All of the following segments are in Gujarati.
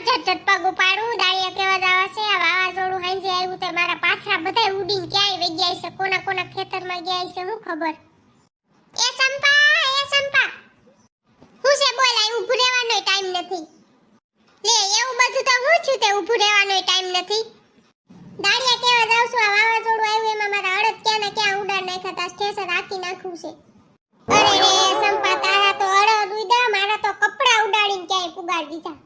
ઝટ પગ ઉપાડું દાળિયા કેવા જાવા છે આ વાવાઝોડું હાંજે આવ્યું તે મારા પાછરા બધાય ઉડીને ક્યાંય વઈ ગયા છે કોના કોના ખેતરમાં ગયા છે હું ખબર એ સંપા હું છે બોલાય ઊભું રહેવાનો ટાઈમ નથી લે એવું બધું તો હું છું તે ઊભું રહેવાનો ટાઈમ નથી દાળિયા કેવા જાવ છું આ વાવાઝોડું આવ્યું એમાં મારા અડદ ક્યાં ને ક્યાં ઉડાડ નાખ્યા તા સ્ટેશન રાખી નાખું છે અરે રે સંપા તારા તો અડદ ઉડા મારા તો કપડા ઉડાડીને ક્યાંય પુગાડી દીધા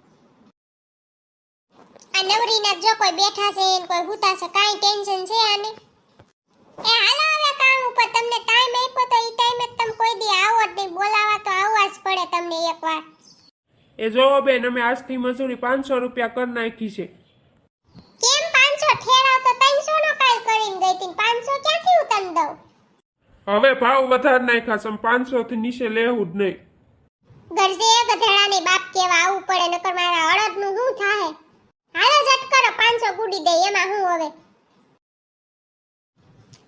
આ નવરીના જો કોઈ બેઠા છે ને કોઈ હુતા છે કાઈ ટેન્શન છે આને એ હાલો હવે કામ ઉપર તમને ટાઈમ આપ્યો તો ઈ ટાઈમે તમે કોઈ દી આવો જ નહીં બોલાવા તો આવવા જ પડે તમને એકવાર એ જોવો બેન અમે આજથી મજૂરી 500 રૂપિયા કરી નાખી છે કેમ 500 ઠેરાવ તો 300 નો કાલ કરીને ગઈ તી 500 ક્યાંથી હું તને દઉં હવે ભાવ વધાર નાખ્યા છે 500 થી નીચે લેવું જ નહીં ગરજે ગધેડાને બાપ કેવા આવવું પડે નકર મારા અડદનું શું થાહે હાલો જટ કરો 500 ગુડી દે એમાં હું હવે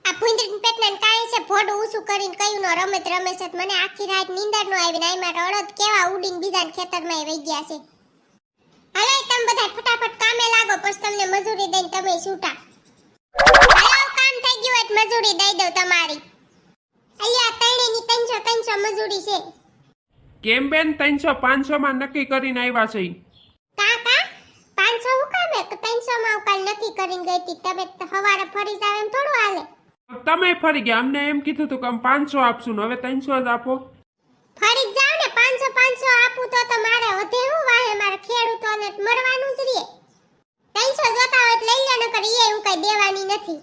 આ ભૂંદરીન પેટનાન કાઈ છે ફોડું ઊસું કરીને કયું નો રમત રમે છે મને આખી રાત નીંદર નો આવી ને આ મારા અડદ કેવા ઉડીને બીજા ખેતરમાં વઈ ગયા છે હાલો તમે બધા ફટાફટ કામે લાગો પછી તમને મજૂરી દઈને તમે છૂટા હાલો કામ થઈ ગયું એટલે મજૂરી દઈ દઉં તમારી અલ્યા તૈણીની 300 મજૂરી છે કેમ બેન 300 500 માં નક્કી કરીને આવ્યા છે કાકા 500 હું કામે 300 માં ઉકાલ નક્કી કરીને ગઈ તી તમે સવારે ફરી જાવ એમ થોડું હાલે તમે ફરી ગયા અમને એમ કીધું તું કે અમે 500 આપશું ને હવે 300 જ આપો ફરી જાવ ને 500 આપું તો મારે વધે હું વાહે મારે ખેડૂતોને મળવાનું જ રે 300 જોતા હોય લઈ લે નકર ઈ હું કઈ દેવાની નથી